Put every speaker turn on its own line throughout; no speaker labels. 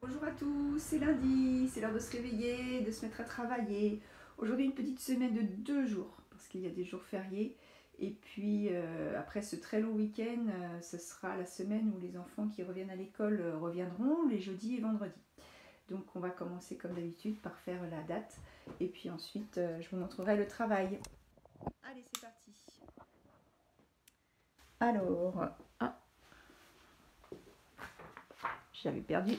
Bonjour à tous, c'est lundi, c'est l'heure de se réveiller, de se mettre à travailler. Aujourd'hui une petite semaine de 2 jours, parce qu'il y a des jours fériés. Et puis après ce très long week-end, ce sera la semaine où les enfants qui reviennent à l'école reviendront les jeudis et vendredis. Donc on va commencer comme d'habitude par faire la date. Et puis ensuite je vous montrerai le travail. Allez, c'est parti. Alors, ah, j'avais perdu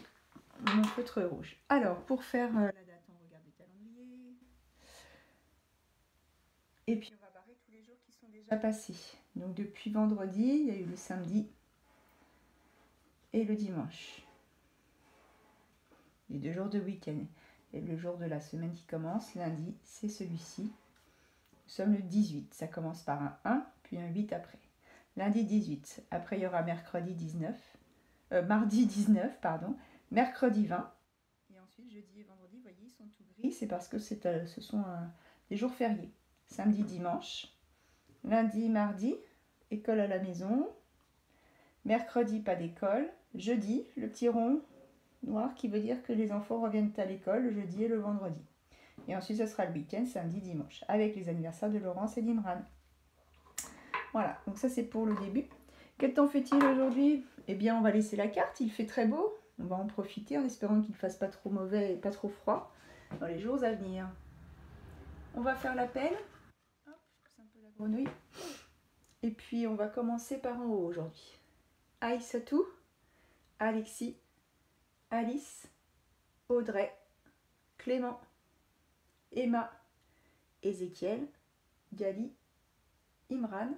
mon feutre rouge. Alors, pour faire la date, on regarde le calendrier. Et puis, on va barrer tous les jours qui sont déjà passés. Donc, depuis vendredi, il y a eu le samedi et le dimanche. Les 2 jours de week-end. Et le jour de la semaine qui commence, lundi, c'est celui-ci. Nous sommes le 18. Ça commence par un 1, puis un 8 après. Lundi 18. Après, il y aura mercredi 19. Mardi 19, pardon. Mercredi 20. Et ensuite, jeudi et vendredi, vous voyez, ils sont tout gris. C'est parce que ce sont des jours fériés. Samedi, dimanche. Lundi, mardi, école à la maison. Mercredi, pas d'école. Jeudi, le petit rond noir qui veut dire que les enfants reviennent à l'école le jeudi et le vendredi. Et ensuite, ce sera le week-end, samedi, dimanche, avec les anniversaires de Laurence et d'Imran. Voilà, donc ça c'est pour le début. Quel temps fait-il aujourd'hui? Eh bien, on va laisser la carte, il fait très beau. On va en profiter en espérant qu'il ne fasse pas trop mauvais et pas trop froid dans les jours à venir. On va faire l'appel. Hop, je pousse un peu la grenouille. Et puis, on va commencer par en haut aujourd'hui. Aïssatou, Alexis, Alice, Audrey, Clément, Emma, Ézéchiel, Gali, Imran,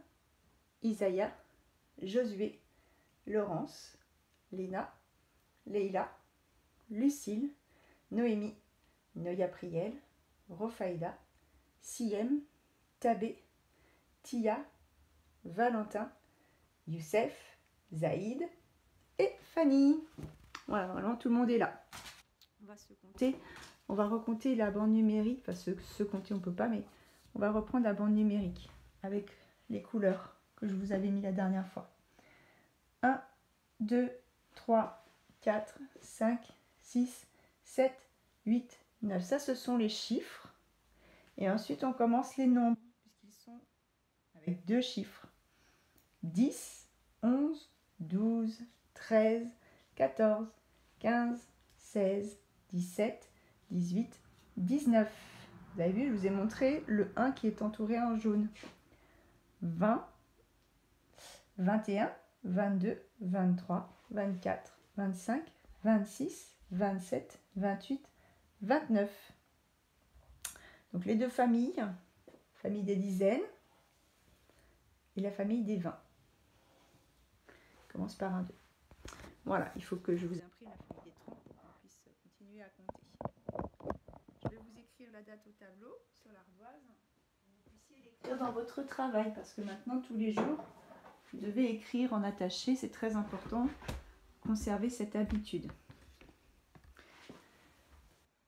Isaiah, Josué, Laurence, Léna, Leïla, Lucille, Noémie, Noya Priel, Rofaïda, Siem, Tabé, Tia, Valentin, Youssef, Zaïd et Fanny. Voilà, vraiment tout le monde est là. On va se compter, on va recompter la bande numérique, enfin se compter on peut pas, mais on va reprendre la bande numérique avec les couleurs que je vous avais mis la dernière fois. 1, 2, 3, 4, 5, 6, 7, 8, 9. Ça, ce sont les chiffres. Et ensuite, on commence les nombres, puisqu'ils sont avec 2 chiffres. 10, 11, 12, 13, 14, 15, 16, 17, 18, 19. Vous avez vu, je vous ai montré le 1 qui est entouré en jaune. 20, 21, 22, 23, 24, 25, 26, 27, 28, 29. Donc les deux familles, famille des dizaines et la famille des 20. On commence par un 2. Voilà, il faut que je vous imprime la famille des 30 pour qu'on puisse continuer à compter. Je vais vous écrire la date au tableau sur l'ardoise pour que vous puissiez l'écrire dans votre travail parce que maintenant tous les jours vous devez écrire en attaché, c'est très important, conserver cette habitude.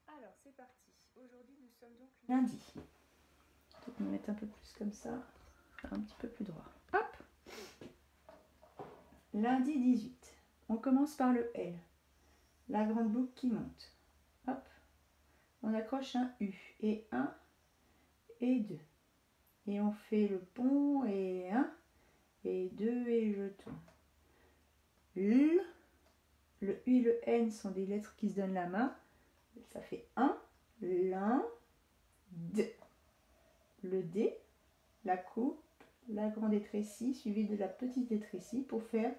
Alors c'est parti, aujourd'hui nous sommes donc lundi. Je vais me mettre un peu plus comme ça, un petit peu plus droit. Hop, lundi 18. On commence par le L, la grande boucle qui monte. Hop, on accroche un U et 1 et 2. Et on fait le pont et 1 et 2 et je tourne. L, le U et le N sont des lettres qui se donnent la main. Ça fait 1, l'un, D. Le D, la coupe, la grande étrécie suivie de la petite étrécie pour faire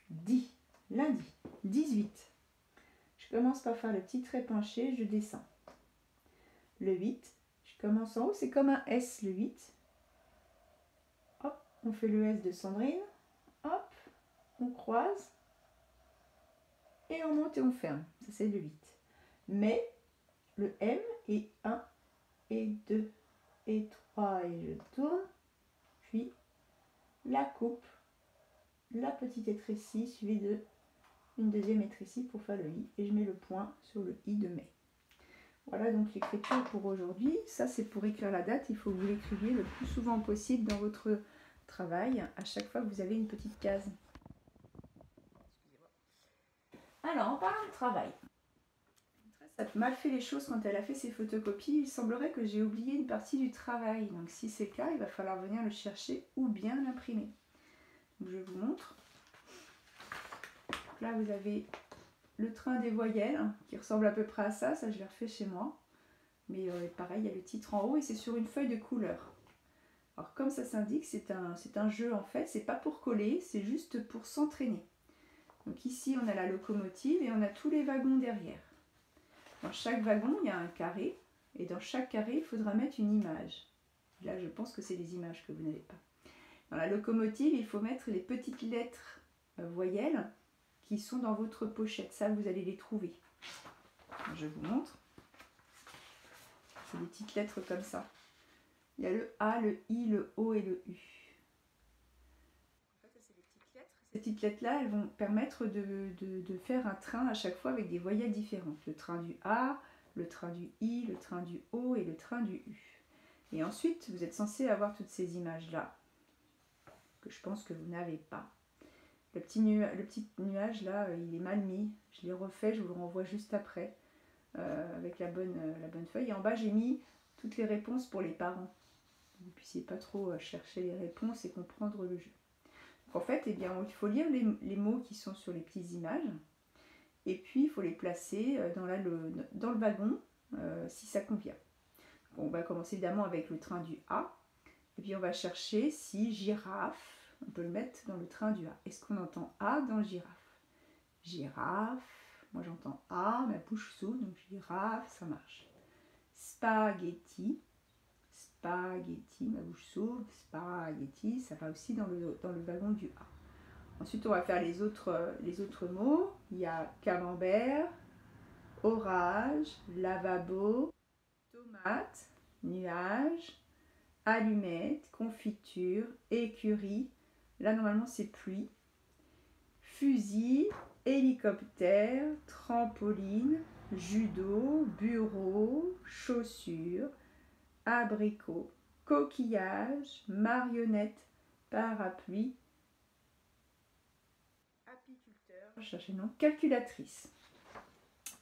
10. Lundi, 18. Je commence par faire le petit trait penché, je descends. Le 8, je commence en haut, c'est comme un S le 8. Hop, on fait le S de Sandrine. Hop, on croise. Et on monte et on ferme. Ça c'est le 8. Mais le M est 1 et 2 et 3 et je tourne. Puis la coupe, la petite étrécie suivie de une deuxième étrécie pour faire le I et je mets le point sur le I de mai. Voilà donc l'écriture pour aujourd'hui. Ça c'est pour écrire la date, il faut que vous l'écriviez le plus souvent possible dans votre travail, à chaque fois que vous avez une petite case. Alors, en parlant de travail, ça a mal fait les choses quand elle a fait ses photocopies. Il semblerait que j'ai oublié une partie du travail. Donc si c'est le cas, il va falloir venir le chercher ou bien l'imprimer. Donc je vous montre. Donc là, vous avez le train des voyelles qui ressemble à peu près à ça. Ça, je l'ai refait chez moi. Mais pareil, il y a le titre en haut et c'est sur une feuille de couleur. Alors comme ça s'indique, c'est un jeu en fait. C'est pas pour coller, c'est juste pour s'entraîner. Donc ici, on a la locomotive et on a tous les wagons derrière. Dans chaque wagon, il y a un carré. Et dans chaque carré, il faudra mettre une image. Là, je pense que c'est les images que vous n'avez pas. Dans la locomotive, il faut mettre les petites lettres voyelles qui sont dans votre pochette. Ça, vous allez les trouver. Je vous montre. C'est des petites lettres comme ça. Il y a le A, le I, le O et le U. En fait, c'est des petites lettres. Ces petites lettres-là, elles vont permettre de faire un train à chaque fois avec des voyelles différentes. Le train du A, le train du I, le train du O et le train du U. Et ensuite, vous êtes censé avoir toutes ces images-là, que je pense que vous n'avez pas. Le petit nuage là, il est mal mis. Je l'ai refait, je vous le renvoie juste après, avec la bonne feuille. Et en bas, j'ai mis toutes les réponses pour les parents. Vous ne puissiez pas trop chercher les réponses et comprendre le jeu. Donc en fait, eh bien, il faut lire les mots qui sont sur les petites images. Et puis, il faut les placer dans le wagon, si ça convient. Bon, on va commencer évidemment avec le train du A. Et puis, on va chercher si girafe, on peut le mettre dans le train du A. Est-ce qu'on entend A dans girafe? Girafe, moi j'entends A, ma bouche s'ouvre, donc girafe, ça marche. Spaghetti, spaghetti, ma bouche s'ouvre, spaghetti, ça va aussi dans le wagon du A. Ensuite, on va faire les autres mots. Il y a camembert, orage, lavabo, tomate, nuage, allumette, confiture, écurie. Là, normalement, c'est pluie. Fusil, hélicoptère, trampoline, judo, bureau, chaussures, abricot, coquillage, marionnette, parapluie, apiculteur, cherchez le nom, calculatrice.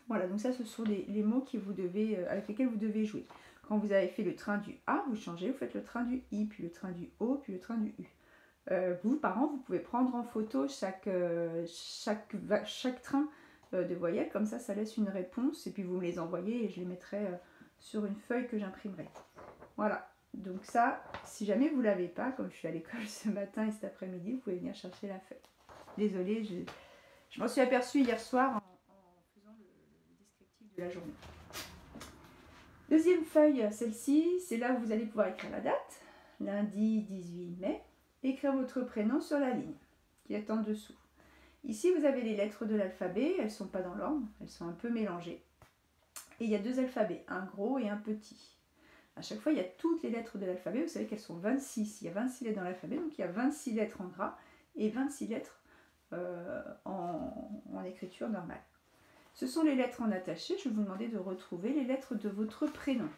Voilà, donc ça, ce sont les mots avec lesquels vous devez jouer. Quand vous avez fait le train du A, vous changez, vous faites le train du I, puis le train du O, puis le train du U. Vous, parents, vous pouvez prendre en photo chaque train de voyelles, comme ça laisse une réponse, et puis vous me les envoyez et je les mettrai sur une feuille que j'imprimerai. Voilà, donc ça, si jamais vous ne l'avez pas, comme je suis à l'école ce matin et cet après-midi, vous pouvez venir chercher la feuille. Désolée, je m'en suis aperçue hier soir en faisant le descriptif de la journée. Deuxième feuille, celle-ci, c'est là où vous allez pouvoir écrire la date, lundi 18 mai. Écrire votre prénom sur la ligne qui est en dessous. Ici, vous avez les lettres de l'alphabet. Elles ne sont pas dans l'ordre, elles sont un peu mélangées. Et il y a deux alphabets, un gros et un petit. À chaque fois, il y a toutes les lettres de l'alphabet. Vous savez qu'elles sont 26. Il y a 26 lettres dans l'alphabet, donc il y a 26 lettres en gras et 26 lettres en écriture normale. Ce sont les lettres en attaché. Je vais vous demander de retrouver les lettres de votre prénom.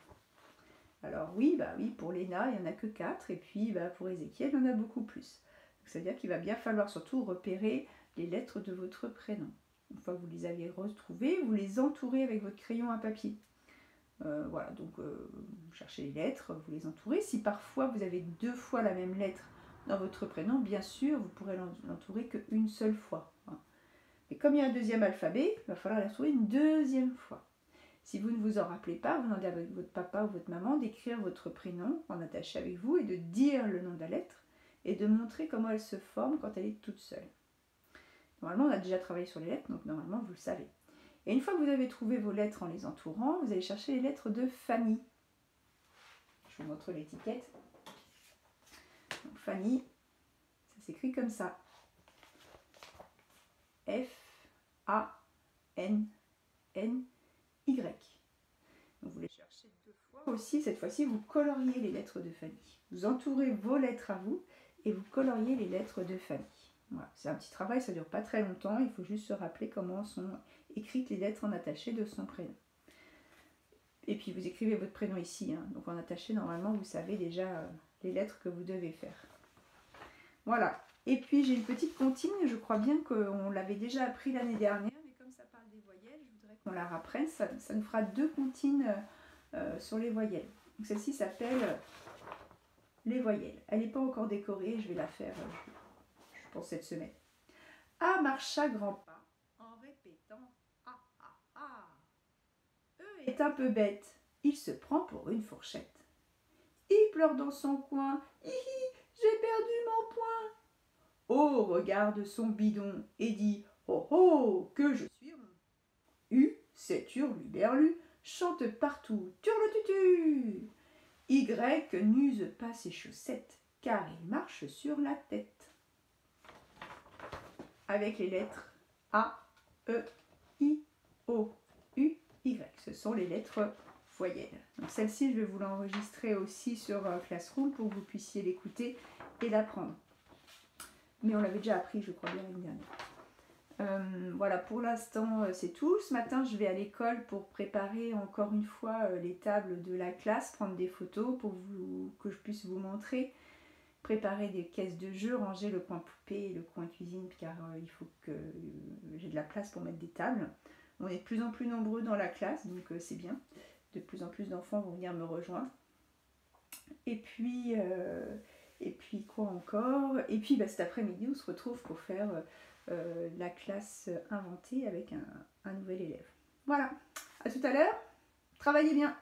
Alors oui, pour Léna, il n'y en a que 4, et puis pour Ézéchiel, il y en a beaucoup plus. Donc, ça veut dire qu'il va bien falloir surtout repérer les lettres de votre prénom. Une fois que vous les avez retrouvées, vous les entourez avec votre crayon à papier. Voilà, donc vous cherchez les lettres, vous les entourez. Si parfois vous avez 2 fois la même lettre dans votre prénom, bien sûr, vous pourrez l'entourer qu'une seule fois. Et comme il y a un deuxième alphabet, il va falloir la trouver une deuxième fois. Si vous ne vous en rappelez pas, vous demandez à votre papa ou votre maman d'écrire votre prénom en attaché avec vous et de dire le nom de la lettre et de montrer comment elle se forme quand elle est toute seule. Normalement, on a déjà travaillé sur les lettres, donc normalement, vous le savez. Et une fois que vous avez trouvé vos lettres en les entourant, vous allez chercher les lettres de Fanny. Je vous montre l'étiquette. Donc, Fanny, ça s'écrit comme ça. F-A-N-N-Y. Donc vous les cherchez 2 fois aussi. Cette fois-ci, vous coloriez les lettres de Fanny. Vous entourez vos lettres à vous et vous coloriez les lettres de Fanny. Voilà. C'est un petit travail, ça ne dure pas très longtemps. Il faut juste se rappeler comment sont écrites les lettres en attaché de son prénom. Et puis vous écrivez votre prénom ici. Donc en attaché, normalement, vous savez déjà les lettres que vous devez faire. Voilà. Et puis j'ai une petite comptine. Je crois bien qu'on l'avait déjà appris l'année dernière. Mais comme ça qu'on la rapprenne. Ça nous fera 2 comptines sur les voyelles. Celle-ci s'appelle les voyelles. Elle n'est pas encore décorée, je vais la faire pour cette semaine. A marcha grands pas en répétant ah ah ah. E est un peu bête, il se prend pour une fourchette. Il pleure dans son coin, hihi, j'ai perdu mon point. O regarde son bidon et dit oh oh, que je suis rond. U, c'est hurluberlu, chante partout, turle-tutu. Y n'use pas ses chaussettes, car il marche sur la tête. Avec les lettres A, E, I, O, U, Y. Ce sont les lettres voyelles. Donc celle-ci, je vais vous l'enregistrer aussi sur Classroom pour que vous puissiez l'écouter et l'apprendre. Mais on l'avait déjà appris, je crois bien, l'année dernière. Voilà, pour l'instant, c'est tout. Ce matin, je vais à l'école pour préparer encore une fois les tables de la classe, prendre des photos pour que je puisse vous montrer, préparer des caisses de jeux, ranger le coin poupée et le coin cuisine, car il faut que j'ai de la place pour mettre des tables. On est de plus en plus nombreux dans la classe, donc c'est bien. De plus en plus d'enfants vont venir me rejoindre. Et puis quoi encore? Et puis cet après-midi, on se retrouve pour faire la classe inventée avec un nouvel élève. Voilà, à tout à l'heure, travaillez bien!